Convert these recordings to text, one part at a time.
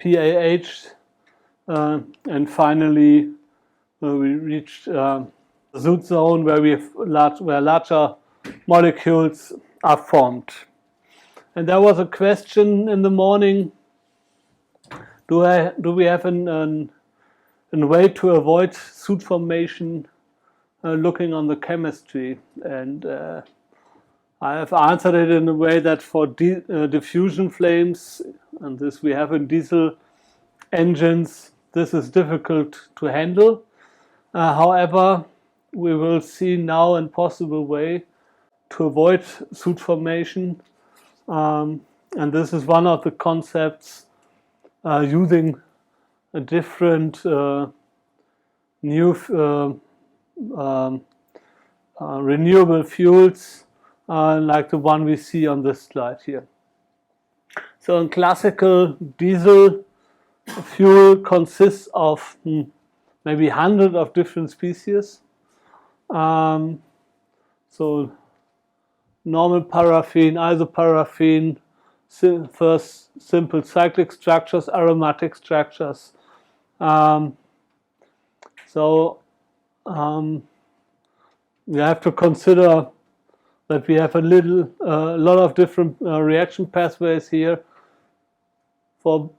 PAH, and finally we reached the Zoot zone where where larger molecules are formed. And there was a question in the morning: do we have a way to avoid soot formation looking on the chemistry? And I have answered it in a way that for diffusion flames, and this we have in diesel engines, this is difficult to handle. However, we will see now a possible way to avoid soot formation, and this is one of the concepts using a different new renewable fuels like the one we see on this slide here. So in classical diesel, fuel consists of maybe 100 of different species. So normal paraffin, isoparaffin, first simple cyclic structures, aromatic structures. We have to consider that we have a lot of different reaction pathways here. For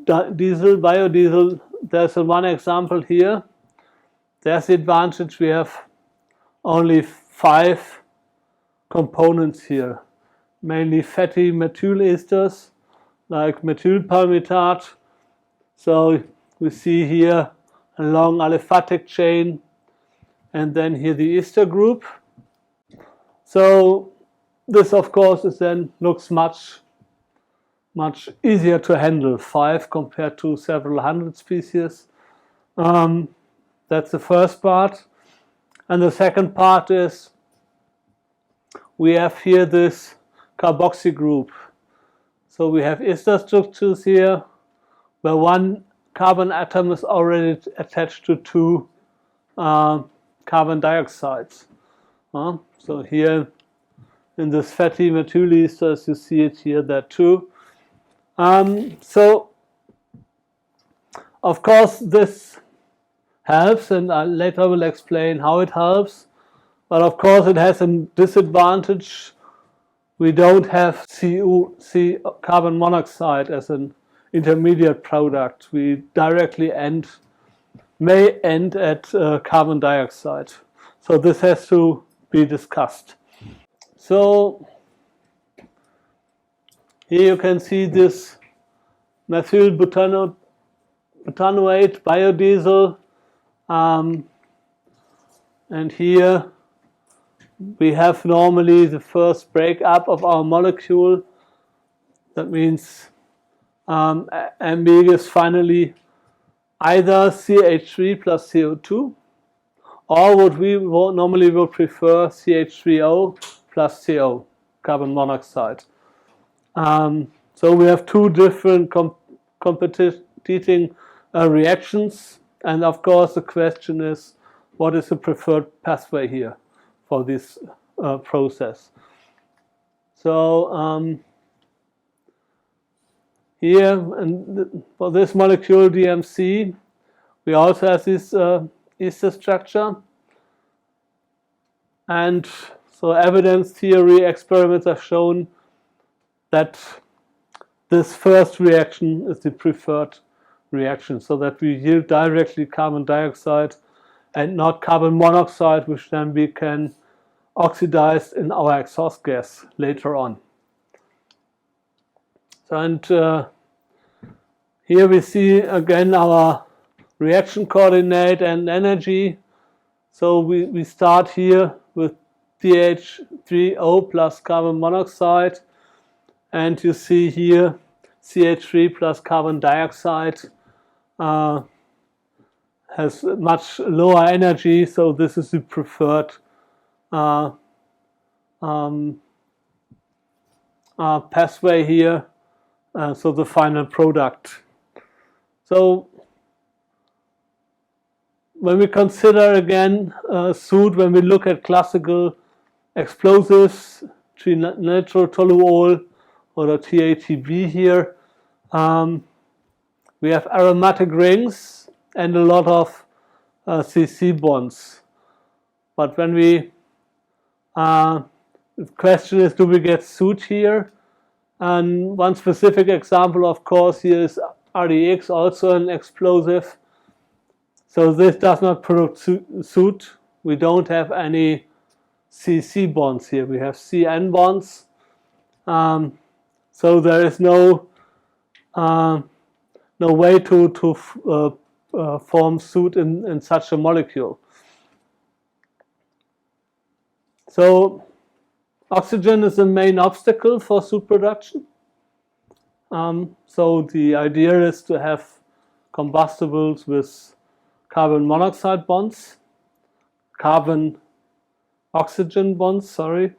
biodiesel, there's one example here. There's the advantage: we have only 5 components here, mainly fatty methyl esters like methyl palmitate. So we see here a long aliphatic chain, and then here the ester group. So this, of course, looks much easier to handle, 5 compared to several hundred species. That's the first part. And the second part is we have here this carboxy group. So we have ester structures here where one carbon atom is already attached to 2 carbon dioxides. So here in this fatty methyl esters, you see it here, there too. So of course this helps, and I later will explain how it helps. But of course it has a disadvantage. We don't have carbon monoxide as an intermediate product. We directly may end at carbon dioxide. So this has to be discussed. So here you can see this methyl butanoate biodiesel, and here we have normally the first breakup of our molecule. That means ambiguous finally either CH3 plus CO2, or what we normally would prefer, CH3O plus CO, carbon monoxide. So we have 2 different competing reactions, and of course the question is, what is the preferred pathway here for this process? So here, and for this molecule DMC, we also have this ester structure, and so evidence theory experiments have shown that this first reaction is the preferred reaction, so that we yield directly carbon dioxide and not carbon monoxide, which then we can oxidize in our exhaust gas later on. So, and here we see again our reaction coordinate and energy. So we start here with CH3O plus carbon monoxide, and you see here CH3 plus carbon dioxide has much lower energy, so this is the preferred pathway here, so the final product. So when we consider again soot, when we look at classical explosives, trinitrotoluol or the TATB here, we have aromatic rings and a lot of CC bonds. But when we, the question is, do we get soot here? And one specific example, of course, here is RDX, also an explosive. So this does not produce soot. We don't have any CC bonds here. We have CN bonds. So there is no way to form soot in such a molecule. So oxygen is the main obstacle for soot production. So the idea is to have combustibles with carbon monoxide bonds, carbon oxygen bonds, sorry.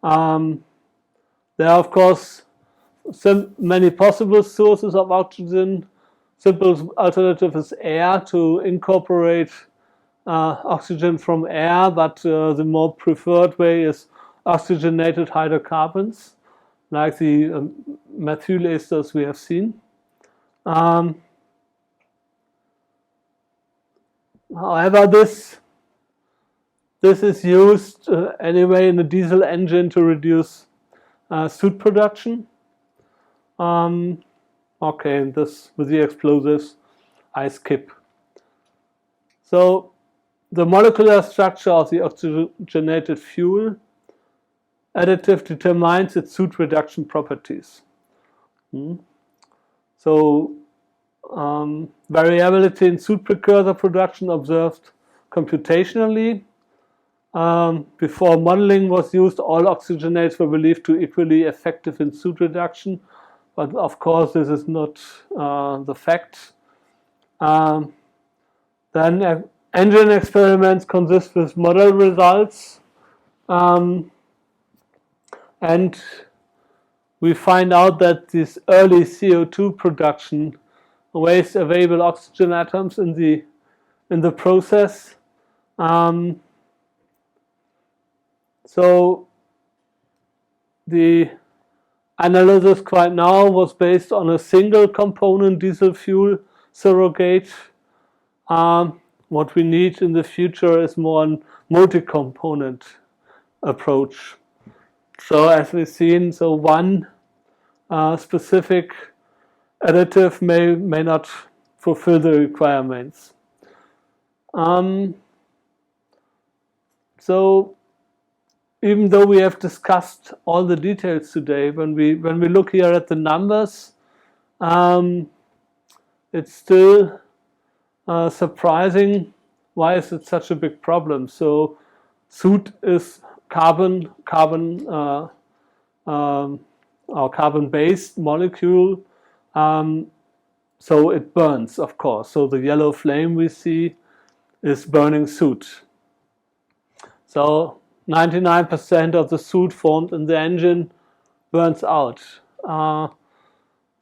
There are, of course, many possible sources of oxygen. Simple alternative is air, to incorporate oxygen from air, but the more preferred way is oxygenated hydrocarbons, like the methyl esters we have seen. However, this is used anyway in a diesel engine to reduce soot production. Okay, and this with the explosives I skip. So the molecular structure of the oxygenated fuel additive determines its soot reduction properties. So variability in soot precursor production observed computationally. Before modeling was used, all oxygenates were believed to be equally effective in soot reduction, but of course this is not the fact. Then engine experiments consist with model results, and we find out that this early CO2 production wastes available oxygen atoms in the process. So the analysis quite now was based on a single component diesel fuel surrogate. What we need in the future is more a multi-component approach. So as we've seen, so one specific additive may not fulfill the requirements. So even though we have discussed all the details today, when we look here at the numbers, it's still surprising. Why is it such a big problem? So soot is carbon-based molecule, so it burns, of course. So the yellow flame we see is burning soot. So 99% of the soot formed in the engine burns out. So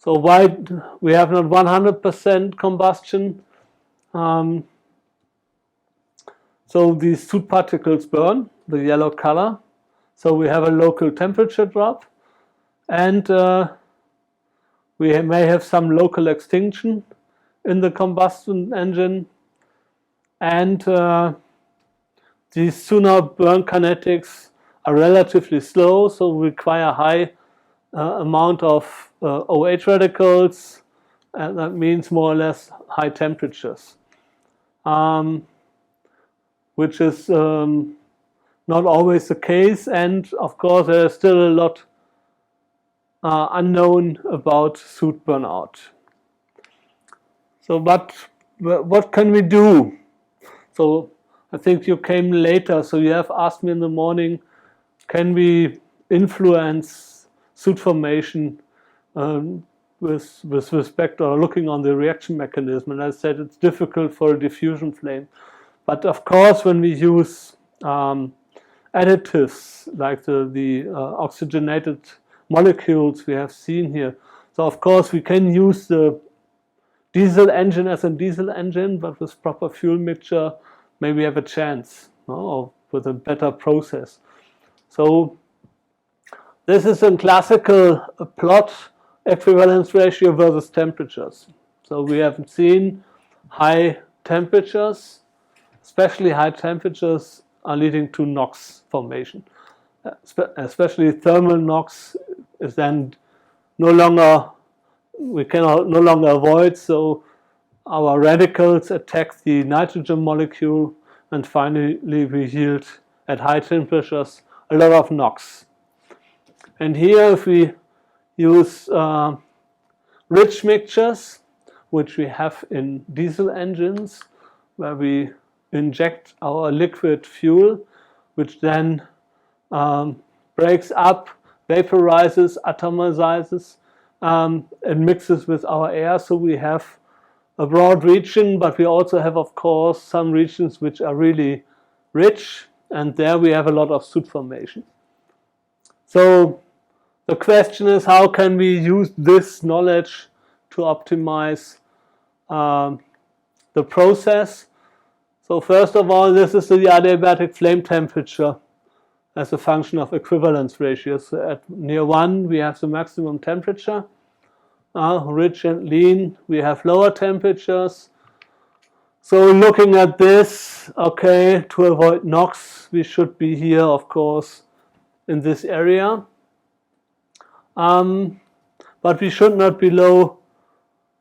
why we have not 100% combustion? So these soot particles burn, the yellow color. So we have a local temperature drop, and we may have some local extinction in the combustion engine, and these sooner burn kinetics are relatively slow, so require high amount of OH radicals, and that means more or less high temperatures, which is not always the case, and of course there is still a lot unknown about soot burnout. So but what can we do? So I think you came later, so you have asked me in the morning, can we influence soot formation with respect or looking on the reaction mechanism? And I said it's difficult for a diffusion flame. But of course, when we use additives like the oxygenated molecules we have seen here, so of course we can use the diesel engine as a diesel engine, but with proper fuel mixture, maybe have a chance, or with a better process. So this is a classical plot, equivalence ratio versus temperatures. So we have seen high temperatures, especially high temperatures are leading to NOx formation. Especially thermal NOx is then we cannot no longer avoid, so our radicals attack the nitrogen molecule, and finally we yield at high temperatures a lot of NOx. And here, if we use rich mixtures, which we have in diesel engines, where we inject our liquid fuel, which then breaks up, vaporizes, atomizes, and mixes with our air. So we have a broad region, but we also have, of course, some regions which are really rich, and there we have a lot of soot formation. So the question is, how can we use this knowledge to optimize the process? So first of all, this is the adiabatic flame temperature as a function of equivalence ratios. So at near 1 we have the maximum temperature. Rich and lean, we have lower temperatures. So looking at this, okay, to avoid NOx, we should be here, of course, in this area. But we should not be below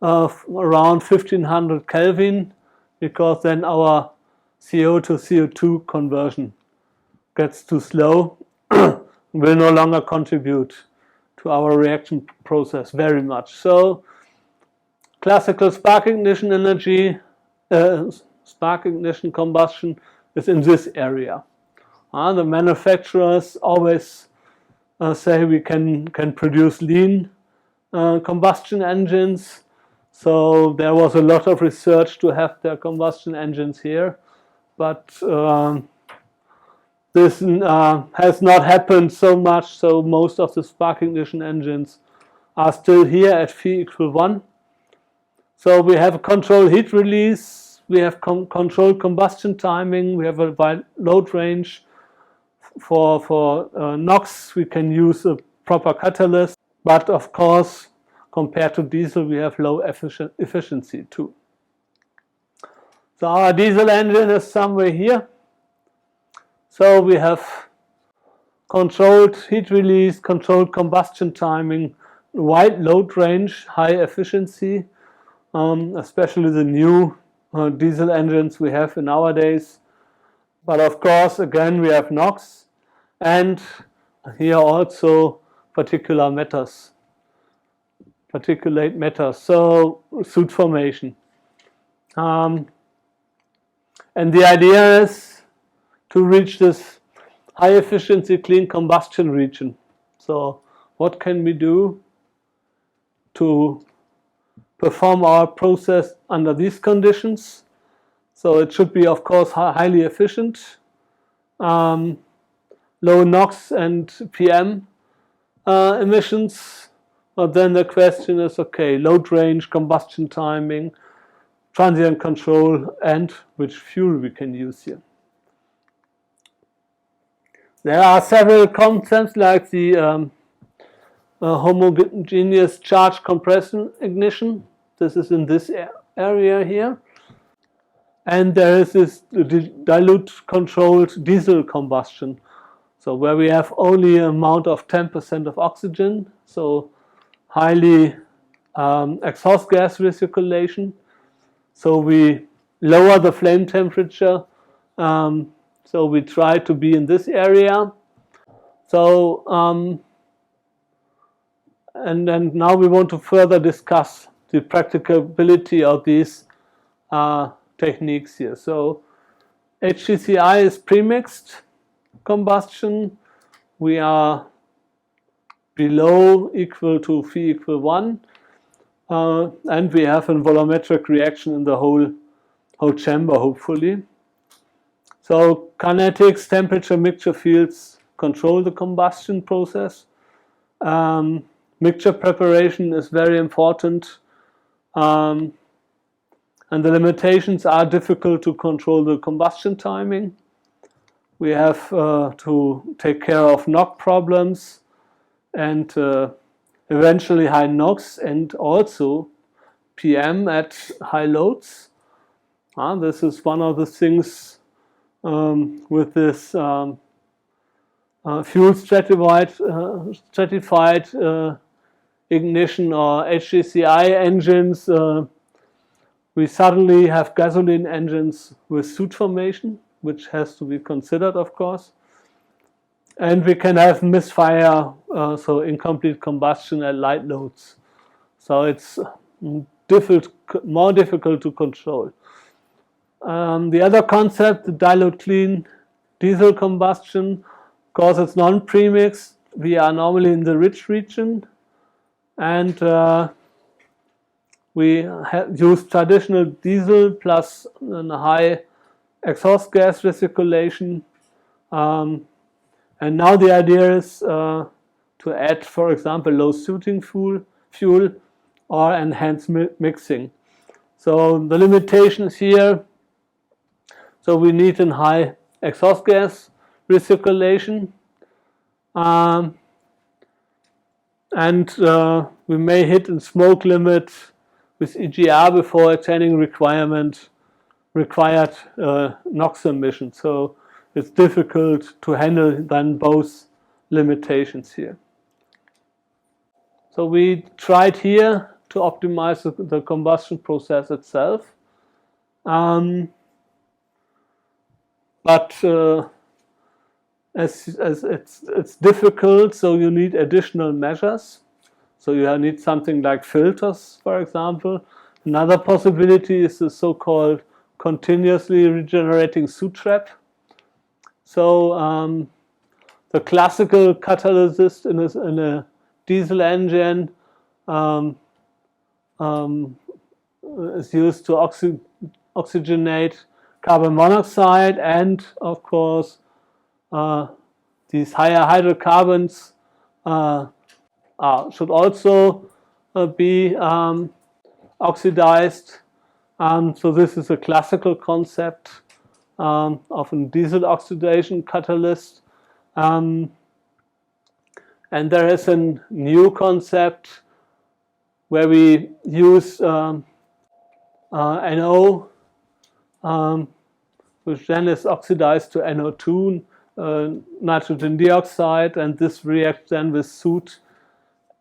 around 1500 Kelvin, because then our CO to CO2 conversion gets too slow, will no longer contribute to our reaction process very much. So classical spark ignition energy, spark ignition combustion is in this area. The manufacturers always say we can produce lean combustion engines. So there was a lot of research to have their combustion engines here, but this has not happened so much. So most of the spark ignition engines are still here at phi equal 1. So we have a controlled heat release, we have controlled combustion timing, we have a wide load range. For NOx, we can use a proper catalyst, but of course, compared to diesel, we have low efficiency too. So our diesel engine is somewhere here. So we have controlled heat release, controlled combustion timing, wide load range, high efficiency, especially the new diesel engines we have nowadays. But of course, again, we have NOx, and here also particulate matters, so soot formation. And the idea is to reach this high efficiency clean combustion region. So what can we do to perform our process under these conditions? So it should be, of course, highly efficient, low NOx and PM emissions. But then the question is, okay, load range, combustion timing, transient control, and which fuel we can use here. There are several concepts like the homogeneous charge compression ignition. This is in this area here. And there is this dilute controlled diesel combustion. So where we have only an amount of 10% of oxygen, so highly exhaust gas recirculation. So we lower the flame temperature. So we try to be in this area. So and then now we want to further discuss the practicability of these techniques here. So HCCI is premixed combustion. We are below equal to phi equal 1, and we have a volumetric reaction in the whole chamber, hopefully. So kinetics, temperature, mixture fields control the combustion process. Mixture preparation is very important, and the limitations are difficult to control the combustion timing. We have to take care of NOx problems and eventually high NOx, and also PM at high loads. This is one of the things with this fuel stratified ignition or HGCI engines. We suddenly have gasoline engines with soot formation, which has to be considered, of course. And we can have misfire, so incomplete combustion at light loads. So it's more difficult to control. The other concept, the dilute clean diesel combustion, of course it's non-premixed. We are normally in the rich region, and we use traditional diesel plus a high exhaust gas recirculation. And now the idea is to add, for example, low sooting fuel or enhanced mixing. So the limitations here, so we need a high exhaust gas recirculation, and we may hit a smoke limit with EGR before attaining required NOx emissions. So it's difficult to handle then both limitations here. So we tried here to optimize the combustion process itself. But as it's difficult, so you need additional measures. So you need something like filters, for example. Another possibility is the so-called continuously regenerating soot trap. So the classical catalyst in a diesel engine is used to oxygenate carbon monoxide, and of course these higher hydrocarbons should also be oxidized. So this is a classical concept of a diesel oxidation catalyst. And there is a new concept where we use NO, which then is oxidized to NO2, nitrogen dioxide, and this reacts then with soot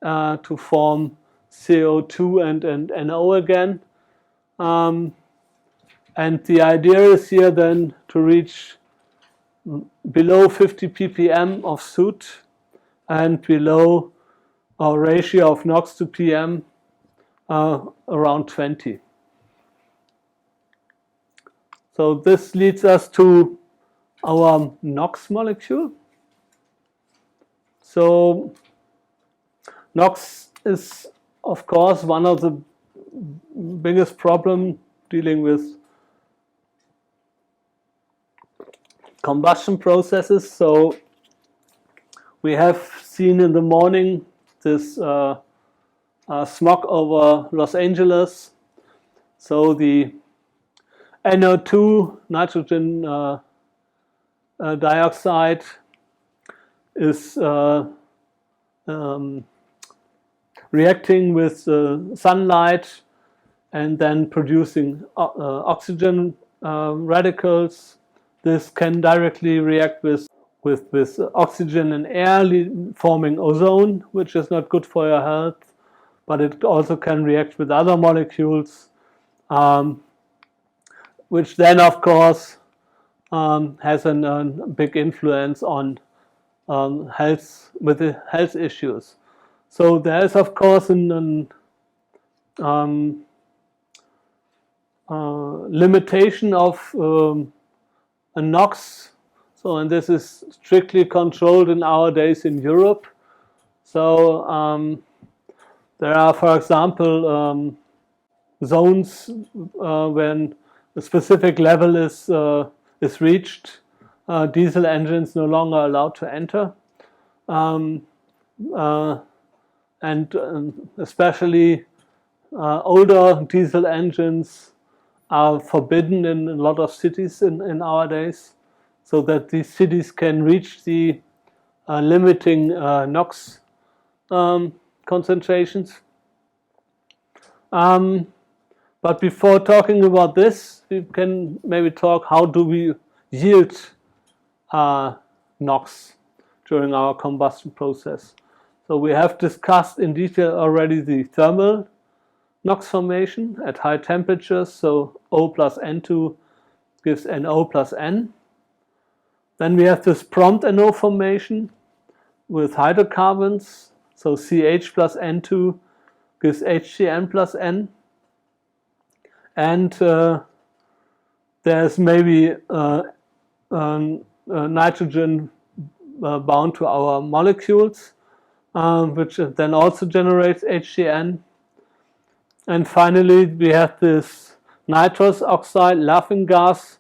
to form CO2 and NO again. And the idea is here then to reach below 50 ppm of soot and below our ratio of NOx to PM around 20. So this leads us to our NOx molecule. So NOx is, of course, one of the biggest problems dealing with combustion processes. So we have seen in the morning this smog over Los Angeles. So the NO2, nitrogen dioxide, is reacting with sunlight and then producing oxygen radicals. This can directly react with oxygen and air, forming ozone, which is not good for your health, but it also can react with other molecules, which then, of course, has a big influence on health issues. So there is, of course, a limitation of a NOx. So, and this is strictly controlled nowadays in Europe. So there are, for example, zones when a specific level is reached, diesel engines no longer allowed to enter, and especially older diesel engines are forbidden in a lot of cities in our days, so that these cities can reach the limiting NOx concentrations. But before talking about this, we can maybe talk how do we yield NOx during our combustion process. So we have discussed in detail already the thermal NOx formation at high temperatures. So O plus N2 gives NO plus N. Then we have this prompt NO formation with hydrocarbons. So CH plus N2 gives HCN plus N. And there's maybe nitrogen bound to our molecules, which then also generates HCN. And finally, we have this nitrous oxide laughing gas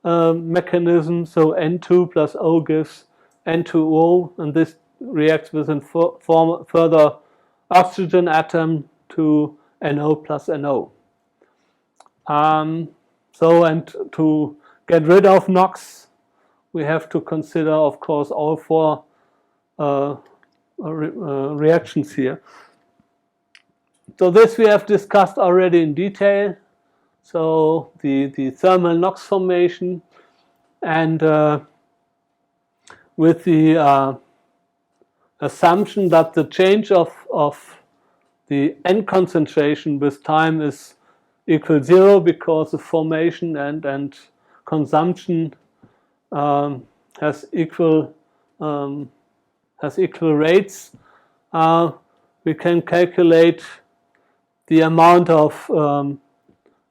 mechanism. So N2 plus O gives N2O, and this reacts with a further oxygen atom to NO plus NO. And to get rid of NOx, we have to consider, of course, all four reactions here. So this we have discussed already in detail. So the thermal NOx formation, and with the assumption that the change of the N concentration with time is equal 0, because the formation and consumption has equal rates, we can calculate the amount of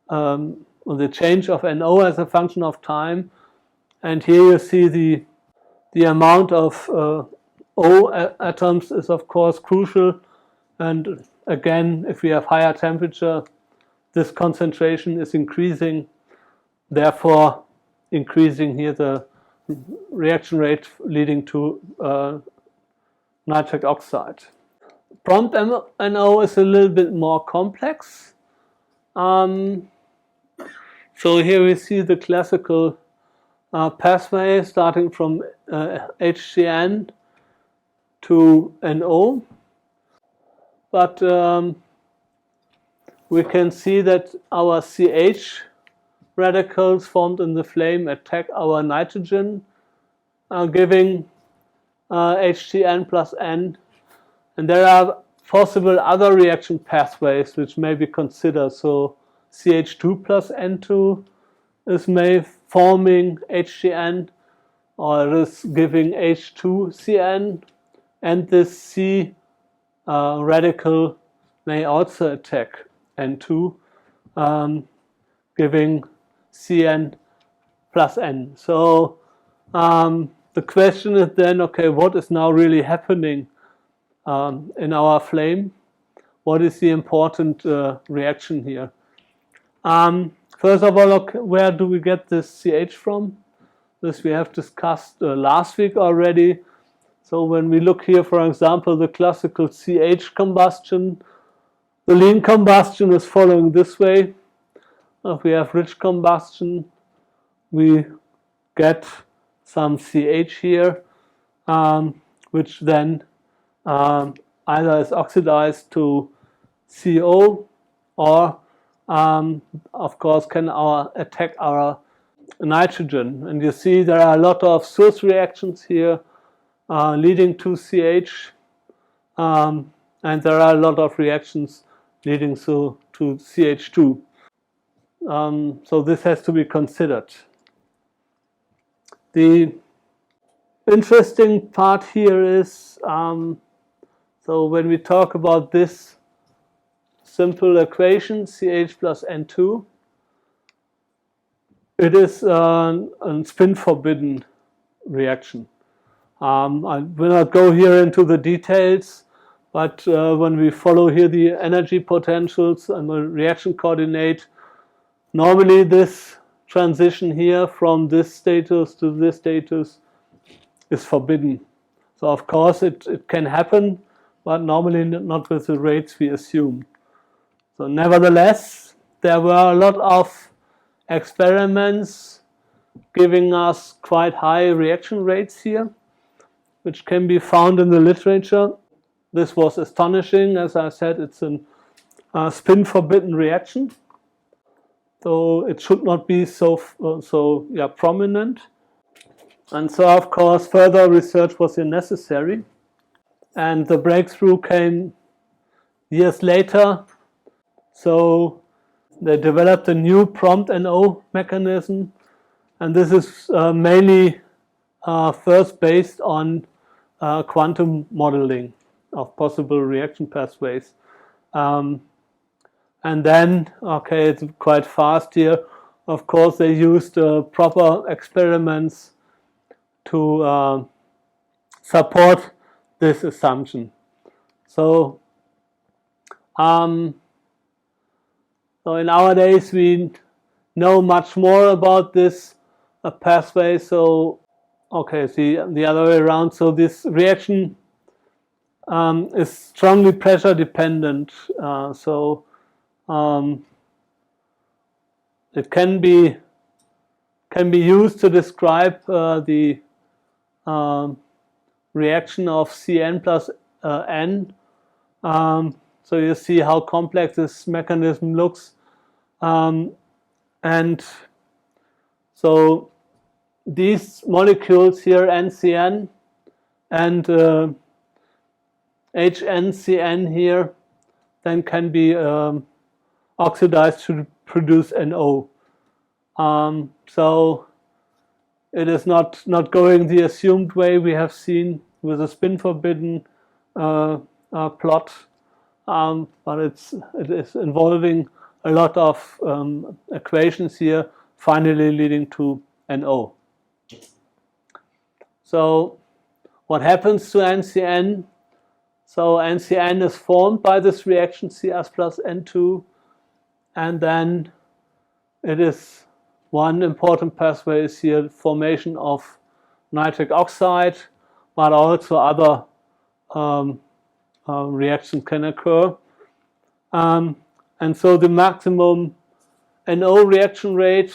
the change of NO as a function of time. And here you see the amount of O atoms is of course crucial. And again, if we have higher temperature, this concentration is increasing, therefore increasing here the reaction rate leading to nitric oxide. Prompt NO is a little bit more complex. So here we see the classical pathway starting from HCN to NO. But we can see that our CH radicals formed in the flame attack our nitrogen, giving HCN plus N. And there are possible other reaction pathways which may be considered. So CH2 plus N2 is maybe forming HCN, or it is giving H2CN, and this C radical may also attack N2, giving CN plus N. So the question is then, okay, what is now really happening in our flame? What is the important reaction here? First of all, okay, where do we get this CH from? This we have discussed last week already. So when we look here, for example, the classical CH combustion, the lean combustion is following this way. If we have rich combustion, we get some CH here, which then either is oxidized to CO, or of course can attack our nitrogen. And you see there are a lot of source reactions here leading to CH, and there are a lot of reactions leading to CH2. So this has to be considered. The interesting part here is, so when we talk about this simple equation, CH plus N2, it is a spin forbidden reaction. I will not go here into the details, but when we follow here the energy potentials and the reaction coordinate, normally this transition here from this status to this status is forbidden. So of course it can happen, but normally not with the rates we assume. So nevertheless, there were a lot of experiments giving us quite high reaction rates here, which can be found in the literature. This was astonishing. As I said, it's a spin forbidden reaction. so it should not be so prominent. And so, of course, further research was necessary, and the breakthrough came years later. So they developed a new prompt NO mechanism, and this is mainly first based on quantum modeling of possible reaction pathways. And then, okay, it's quite fast here. Of course, they used proper experiments to support this assumption. So, so in our days, we know much more about this pathway. So, okay, see the other way around. So this reaction is strongly pressure dependent. It can be used to describe the reaction of Cn plus N. So you see how complex this mechanism looks. And so these molecules here, NCN and HNCN here, then can be oxidized to produce NO. So it is not going the assumed way we have seen with a spin forbidden plot, but it is involving a lot of equations here, finally leading to NO. So what happens to NCN? So NCN is formed by this reaction Cs plus N2, and then it is one important pathway is here formation of nitric oxide, but also other reactions can occur. And so the maximum NO reaction rate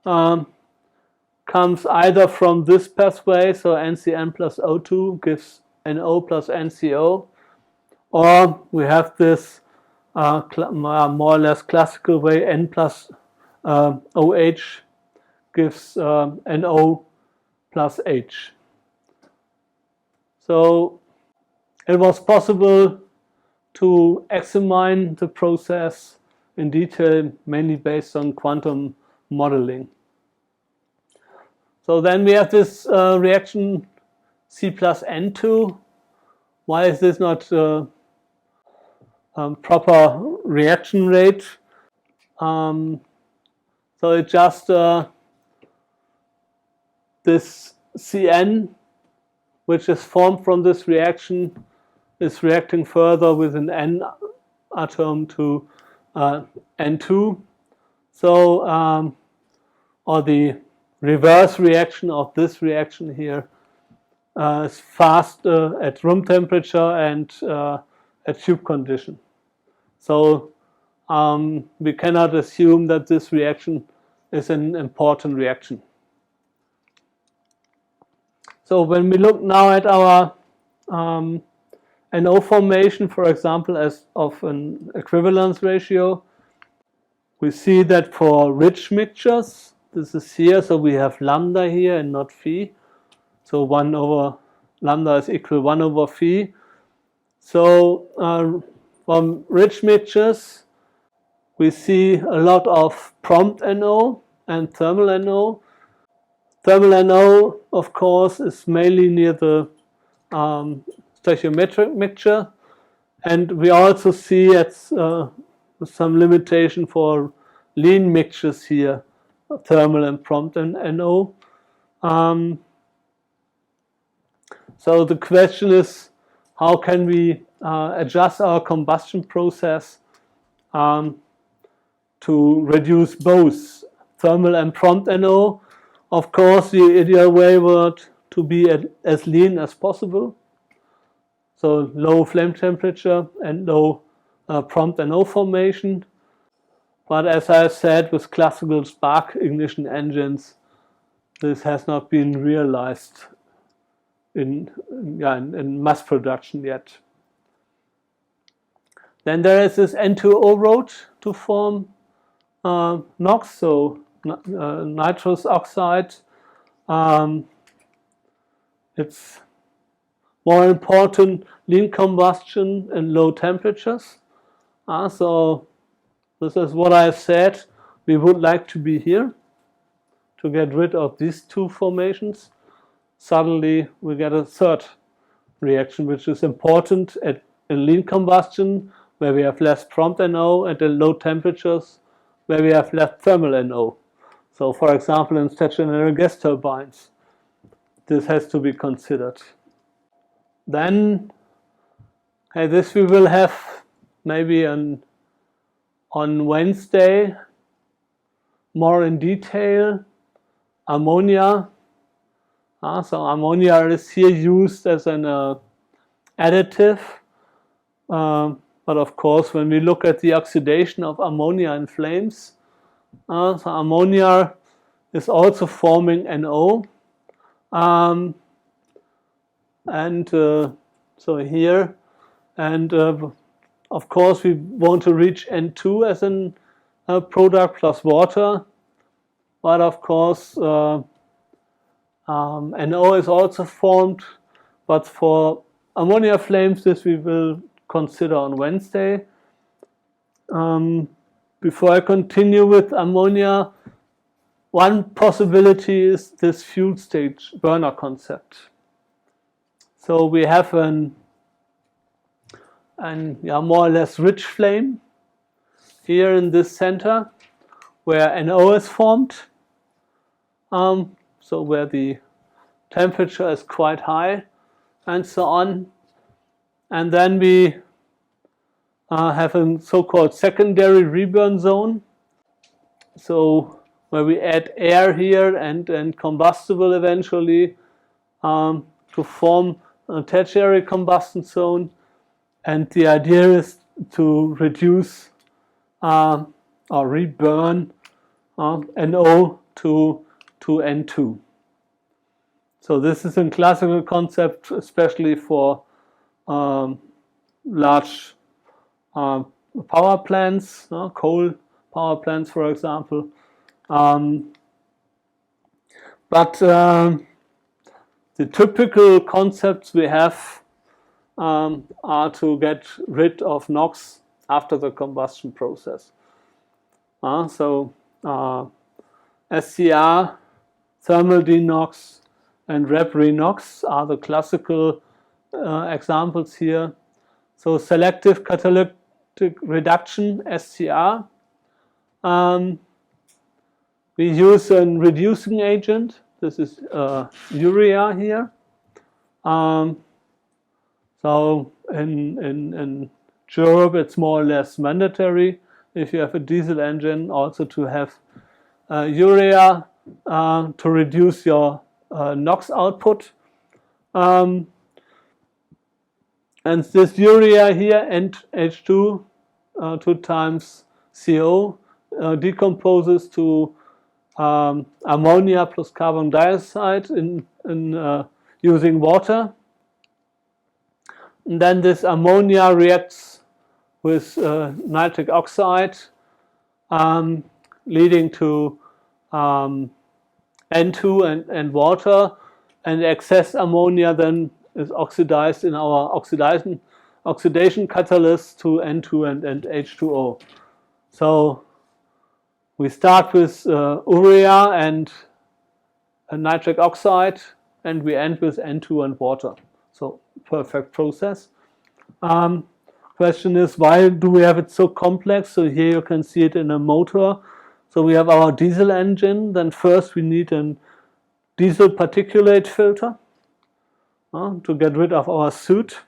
comes either from this pathway, so NCN plus O2 gives NO plus NCO, or we have this more or less classical way, N plus OH gives NO plus H. So it was possible to examine the process in detail, mainly based on quantum modeling. So then we have this reaction C plus N2. Why is this not proper reaction rate? So it just this Cn, which is formed from this reaction, is reacting further with an N atom to N2. So, or the reverse reaction of this reaction here is fast at room temperature and at tube condition. So we cannot assume that this reaction is an important reaction. So when we look now at our NO formation, for example, as of an equivalence ratio, we see that for rich mixtures, this is here, so we have lambda here and not phi. So 1 over lambda is equal 1 over phi. So from rich mixtures, we see a lot of prompt NO and thermal NO. Thermal NO, of course, is mainly near the stoichiometric mixture, and we also see at some limitation for lean mixtures here, thermal and prompt and NO. So the question is, how can we adjust our combustion process to reduce both thermal and prompt NO? Of course, the ideal way would to be as lean as possible. So low flame temperature and low prompt NO formation. But as I said, with classical spark ignition engines, this has not been realized in mass production yet. Then there is this N2O road to form NOx, so nitrous oxide. It's more important lean combustion and low temperatures. So this is what I said. We would like to be here to get rid of these two formations. Suddenly we get a third reaction, which is important in lean combustion, where we have less prompt NO, and in low temperatures, where we have less thermal NO. So for example, in stationary gas turbines, this has to be considered. Then, this we will have maybe on Wednesday, more in detail. Ammonia. So ammonia is here used as an additive. But of course, when we look at the oxidation of ammonia in flames, so ammonia is also forming NO. So here, and of course we want to reach N2 as a product plus water, but of course NO is also formed, but for ammonia flames this we will consider on Wednesday. Before I continue with ammonia, one possibility is this fuel stage burner concept. So we have an more or less rich flame here in this center where NO is formed, so where the temperature is quite high and so on. And then we have a so-called secondary reburn zone, so where we add air here and combustible eventually to form a tertiary combustion zone. And the idea is to reduce or reburn NO to N2. So this is a classical concept, especially for large power plants, coal power plants, for example. But the typical concepts we have are to get rid of NOx after the combustion process. So SCR, thermal denox, and rep-renox are the classical examples here. So selective catalytic reduction, SCR. We use a reducing agent. This is urea here. So in Europe, it's more or less mandatory if you have a diesel engine also to have urea to reduce your NOx output. And this urea here, H2, 2 times CO, decomposes to ammonia plus carbon dioxide in using water. And then this ammonia reacts with nitric oxide, leading to N2 and water, and excess ammonia then is oxidized in our oxidation catalyst to N2 and H2O. So we start with urea and nitric oxide, and we end with N2 and water. So perfect process. Question is, why do we have it so complex? So here you can see it in a motor. So we have our diesel engine. Then first we need a diesel particulate filter to get rid of our soot.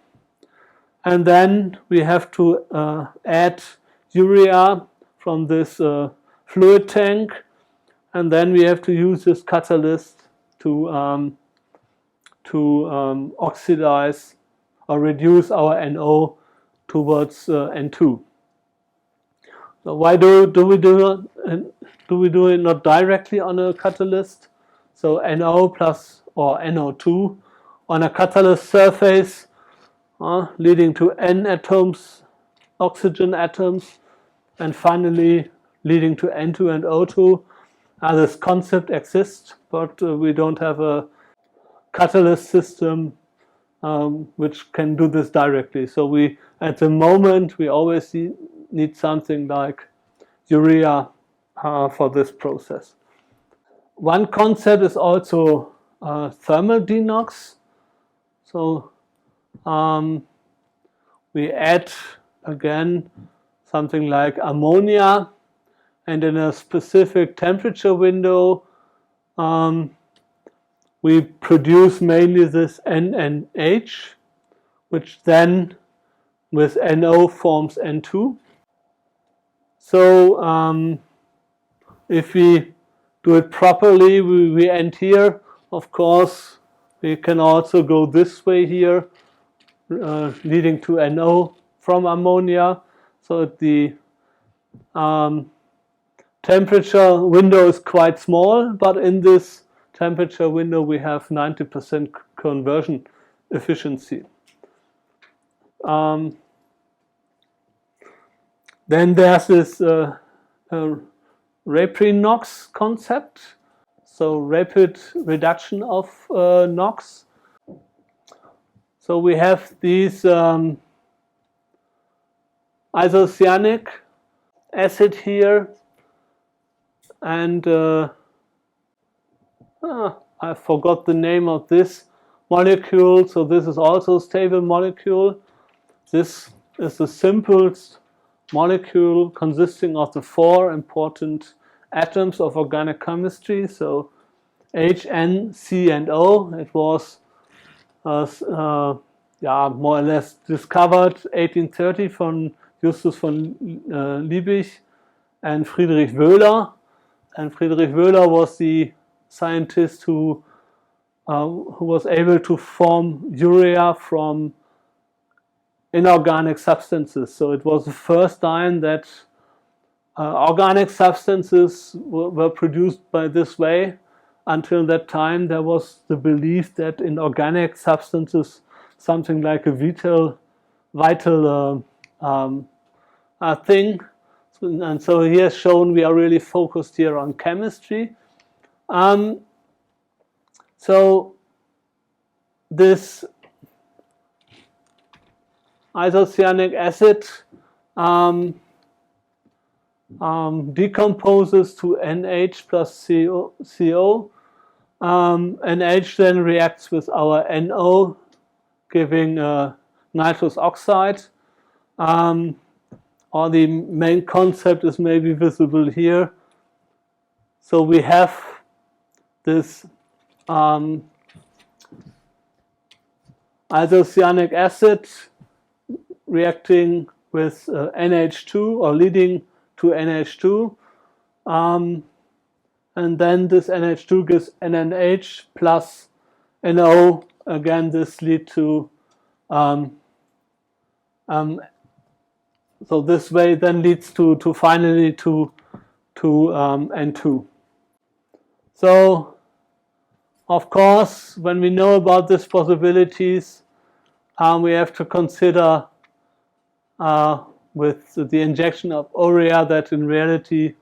And then we have to add urea from this fluid tank. And then we have to use this catalyst to oxidize or reduce our NO towards N2. So why do we do it not directly on a catalyst? So NO plus or NO2 on a catalyst surface, leading to N atoms, oxygen atoms, and finally leading to N2 and O2. This concept exists, but we don't have a catalyst system which can do this directly. So we, at the moment, we always need something like urea for this process. One concept is also thermal denox. So we add again something like ammonia, and in a specific temperature window we produce mainly this NNH, which then with NO forms N2. So if we do it properly, we end here. Of course, we can also go this way here, leading to NO from ammonia. So the temperature window is quite small, but in this temperature window we have 90% conversion efficiency. Then there's this RAPRI-NOx concept, so rapid reduction of NOx. So we have these isocyanic acid here, and I forgot the name of this molecule. So this is also a stable molecule. This is the simplest molecule consisting of the 4 important atoms of organic chemistry. So H, N, C, and O. It was more or less discovered 1830 from Justus von Liebig and Friedrich Wöhler. And Friedrich Wöhler was the scientist who was able to form urea from inorganic substances. So it was the first time that organic substances were produced by this way. Until that time, there was the belief that in organic substances, something like a vital thing. And so here shown we are really focused here on chemistry. So this isocyanic acid decomposes to NH plus CO. NH then reacts with our NO, giving nitrous oxide. Or the main concept is maybe visible here. So we have this isocyanic acid reacting with NH2 or leading to NH2. And then this NH2 gives NNH plus NO. Again, this leads to so this way then leads to finally to N2. So of course, when we know about these possibilities, we have to consider with the injection of urea that in reality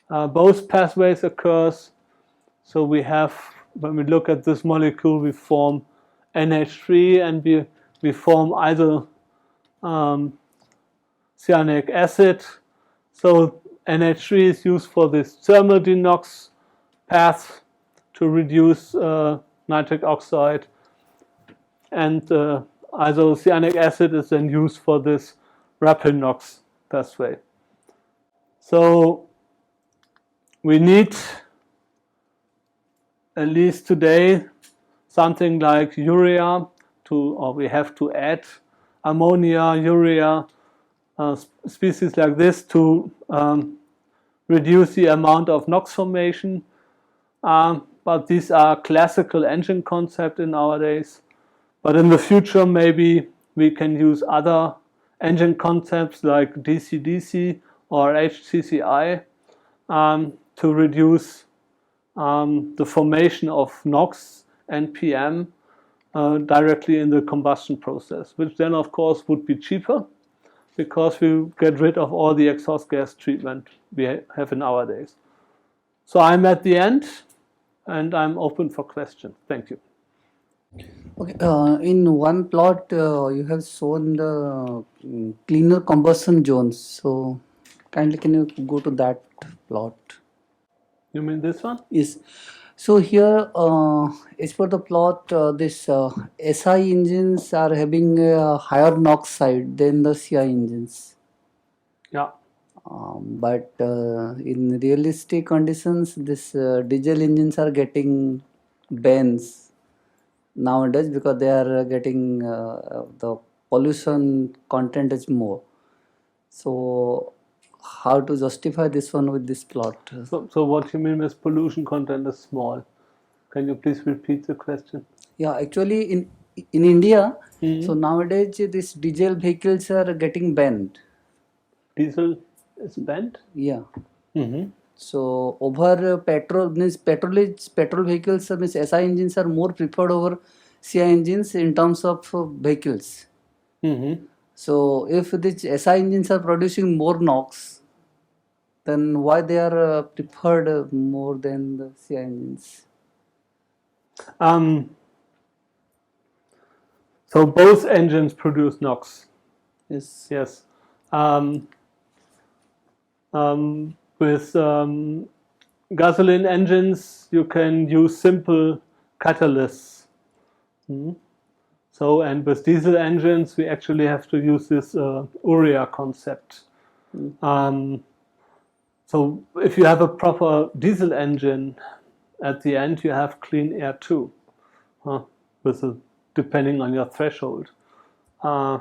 both pathways occurs. So we have, when we look at this molecule, we form NH3 and we form isocyanic acid. So NH3 is used for this thermal denox path to reduce nitric oxide, and isocyanic acid is then used for this rapid NOx pathway. So we need, at least today, something like urea or we have to add ammonia, urea, species like this to reduce the amount of NOx formation. But these are classical engine concepts in nowadays. But in the future, maybe we can use other engine concepts like DC-DC or HCCI to reduce the formation of NOx and PM directly in the combustion process, which then of course would be cheaper because we get rid of all the exhaust gas treatment we have nowadays. So I'm at the end, and I'm open for questions. Thank you. Okay, in one plot, you have shown the cleaner combustion zones. So, kindly can you go to that plot? You mean this one? Yes. So here, as per the plot, this SI engines are having a higher NOx side than the CI engines. Yeah. But in realistic conditions, this diesel engines are getting bans nowadays because they are getting the pollution content is more. So how to justify this one with this plot? So what you mean with pollution content is small? Can you please repeat the question? Yeah, actually in India, Mhm. so nowadays these diesel vehicles are getting banned. Diesel is banned? Yeah. Mm-hmm. So over petrol means petrol vehicles means SI engines are more preferred over CI engines in terms of vehicles. Mm-hmm. So if these SI engines are producing more NOx, then why they are preferred more than the CI engines? So both engines produce NOx. Yes. Yes. With gasoline engines, you can use simple catalysts. So, and with diesel engines, we actually have to use this urea concept. So, if you have a proper diesel engine, at the end you have clean air too, with depending on your threshold. I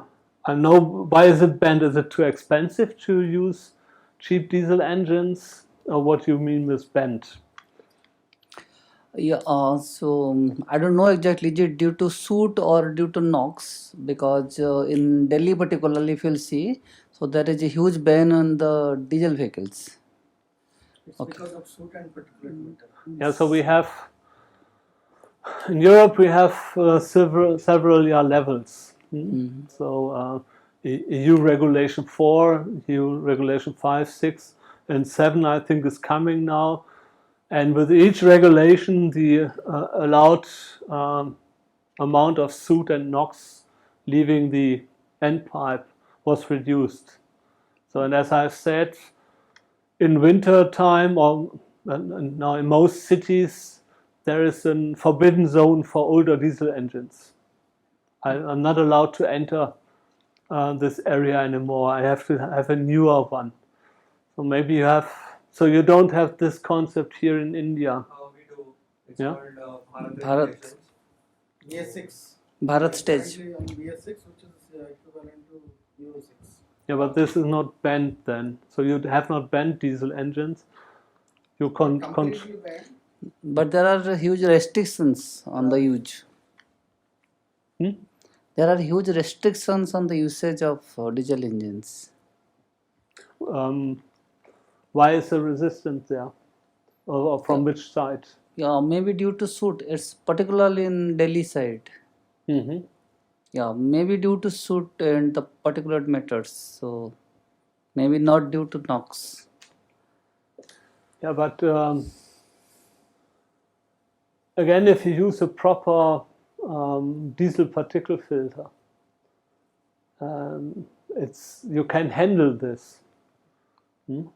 know why is it banned? Is it too expensive to use cheap diesel engines, or what you mean with banned? Yeah, so I don't know exactly, is it due to soot or due to NOx? Because in Delhi, particularly, if you'll see, so there is a huge ban on the diesel vehicles. It's because of soot and particulate matter. Yeah, so we have in Europe we have several levels. So EU regulation 4, EU regulation 5, 6, and 7 I think is coming now. And with each regulation, the allowed amount of soot and NOx leaving the end pipe was reduced. So, and as I've said, in winter time, or now in most cities, there is a forbidden zone for older diesel engines. I'm not allowed to enter this area anymore. I have to have a newer one. So maybe you have, so you don't have this concept here in India. We do. It's Yeah. called Bharat. Bharat BS6. Bharat stage. Currently on BS6, which is equivalent to Euro 6. Yeah, but this is not banned then. So you have not banned diesel engines. You Completely banned. But there are huge restrictions on the use. There are huge restrictions on the usage of diesel engines. Why is the resistance there? Or from which side? Yeah, maybe due to soot. It's particularly in Delhi side. Mm-hmm. Yeah, maybe due to soot and the particulate matters. So maybe not due to NOx. Yeah, but again, if you use a proper diesel particle filter, you can handle this.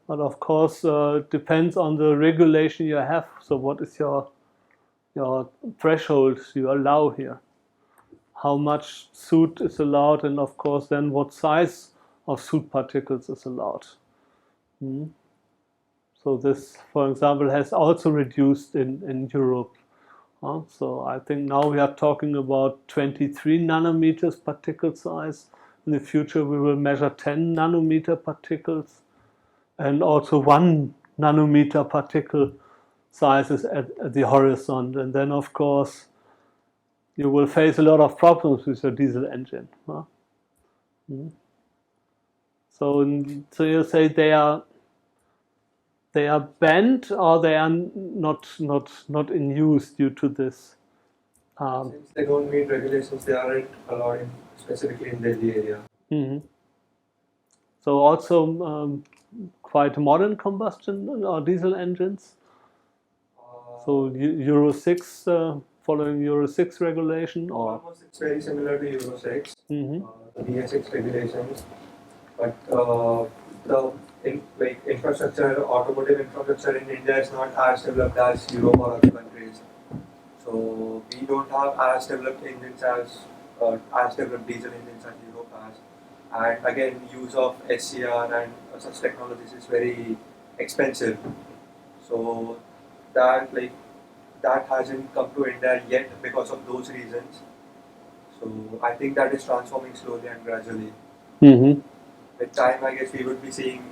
But of course, it depends on the regulation you have. So, what is your threshold you allow here? How much soot is allowed, and of course, then what size of soot particles is allowed. So this, for example, has also reduced in Europe. So I think now we are talking about 23 nanometers particle size. In the future, we will measure 10 nanometer particles, and also 1 nanometer particle sizes at the horizon. And then, of course, you will face a lot of problems with your diesel engine. So you say they are banned, or they are not in use due to this. Since they don't meet regulations, they aren't allowed specifically in Delhi area. So also quite modern combustion or diesel engines. So Euro 6, following Euro 6 regulation, or Almost it's very similar to Euro 6, Mhm. the BS6 regulations, but like infrastructure, automotive infrastructure in India is not as developed as Europe or other countries. So we don't have as developed engines as developed diesel engines as Europe has. And again, use of SCR and such technologies is very expensive. So that like that hasn't come to India yet because of those reasons. So I think that is transforming slowly and gradually. Mhm. With time, I guess we would be seeing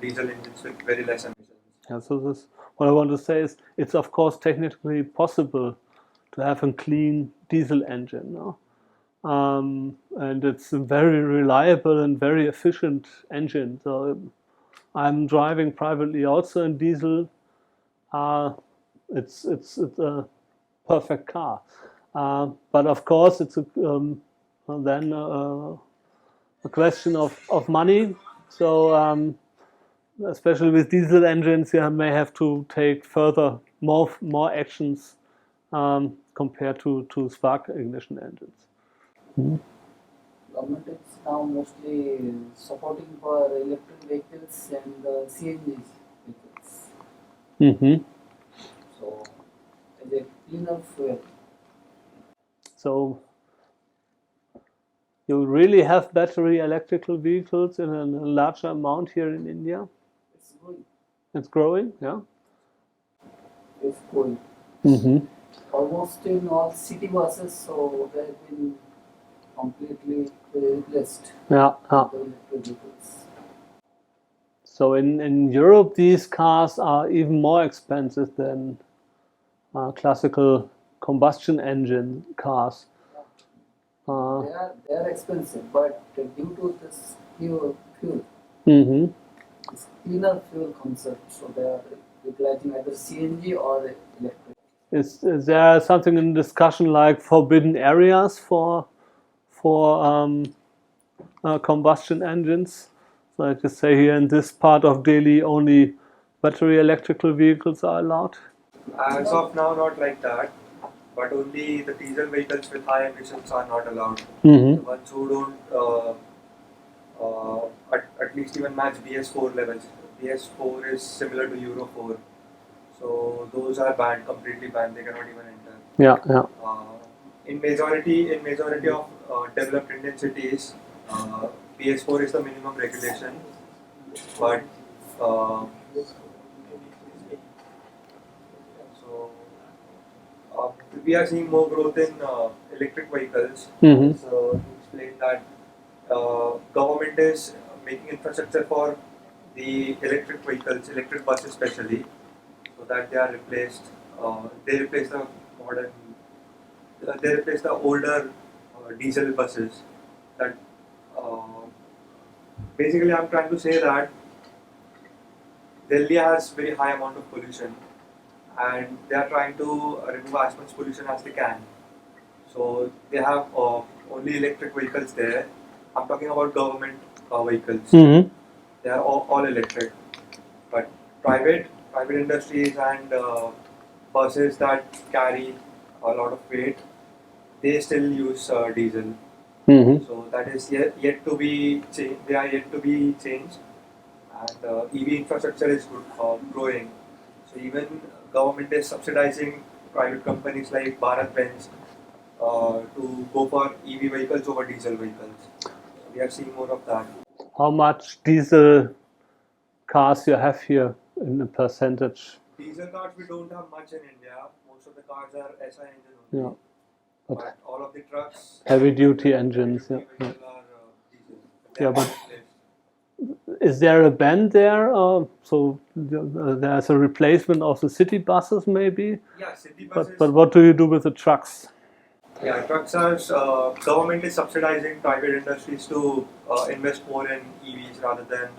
diesel engines with very less emissions. Yeah, so this, what I want to say is, it's of course technically possible to have a clean diesel engine, no? And it's a very reliable and very efficient engine. So I'm driving privately also in diesel. Uh, it's a perfect car, but of course it's then a question of money. So especially with diesel engines, you may have to take further more actions compared to spark ignition engines. Government is now mostly supporting for electric vehicles and CNG vehicles. Mm-hmm. So, as a cleaner fuel. So you really have battery electrical vehicles in a larger amount here in India. It's growing. It's growing, yeah. It's growing. Mm-hmm. Almost in all city buses, so they have been completely replaced Yeah, yeah. with the electric vehicles. So in Europe, these cars are even more expensive than classical combustion engine cars. They are expensive, but due to this fuel, Mm-hmm. this cleaner fuel concept, so they are utilizing either CNG or electric. Is there something in discussion like forbidden areas for combustion engines? So like you say here in this part of Delhi, only battery electrical vehicles are allowed. As of now, not like that, but only the diesel vehicles with high emissions are not allowed. Mm-hmm. The ones who don't at least even match BS4 levels. BS4 is similar to Euro 4, so those are banned, completely banned. They cannot even enter. Yeah, yeah. In majority of developed Indian cities, BS4 is the minimum regulation, but so we are seeing more growth in electric vehicles. Mm-hmm. So to explain that, government is making infrastructure for the electric vehicles, electric buses especially, so that they are replaced. They replace the modern. They replace the older diesel buses. That uh, basically, I'm trying to say that Delhi has very high amount of pollution, and they are trying to remove as much pollution as they can. So they have only electric vehicles there. I'm talking about government vehicles. Mm-hmm. They are all electric, but private industries and buses that carry a lot of weight, they still use diesel. Mm-hmm. So that is yet to be changed. They are yet to be changed, and EV infrastructure is growing. So even government is subsidizing private companies like Bharat Benz to go for EV vehicles over diesel vehicles. So we are seeing more of that. How much diesel cars you have here in a percentage? Diesel cars we don't have much in India. Most of the cars are SI engine only. Yeah, but But all of the trucks, heavy duty engines. heavy Yeah, duty yeah. vehicle are diesel. They Yeah, are but replaced. is there a ban there? So there's a replacement of the city buses, maybe. Yeah, city But buses. what do you do with the trucks? Yeah, trucks are government is subsidizing private industries to invest more in EVs rather than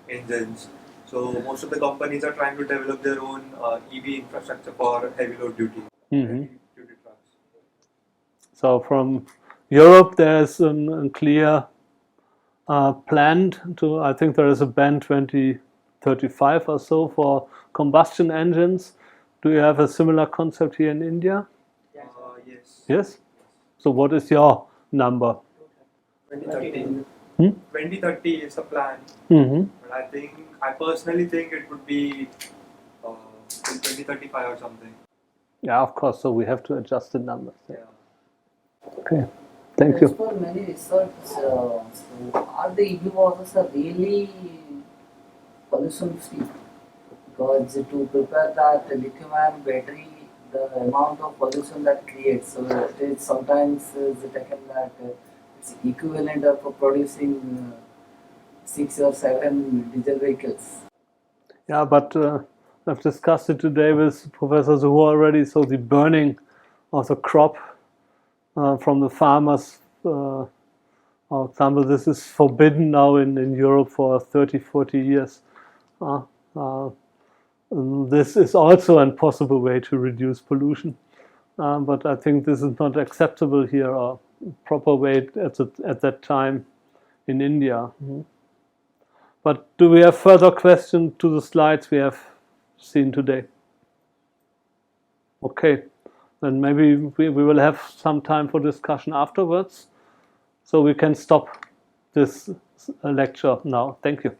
engines. So most of the companies are trying to develop their own EV infrastructure for heavy load duty, Mm-hmm. heavy duty trucks. So from Europe, there's a clear plan to. I think there is a ban 2030 35 or so for combustion engines. Do you have a similar concept here in India? Yes. Yes? So what is your number? 2030. Hmm? 2030 is the plan. Mm-hmm. But I personally think it would be in 2035 or something. Yeah, of course. So we have to adjust the numbers. Yeah. Okay. Thank As you. per many research, so are the EV buses are really pollution free? Because to prepare that lithium-ion battery, the amount of pollution that creates, so it is sometimes taken that it's equivalent of producing 6 or 7 diesel vehicles. Yeah, but I've discussed it today with Professor Zuhu already. So the burning of the crop from the farmers, for example, this is forbidden now in Europe for 30, 40 years. This is also a possible way to reduce pollution. But I think this is not acceptable here or proper way at that time in India. But do we have further questions to the slides we have seen today? Okay, then maybe we will have some time for discussion afterwards. So we can stop this lecture now. Thank you.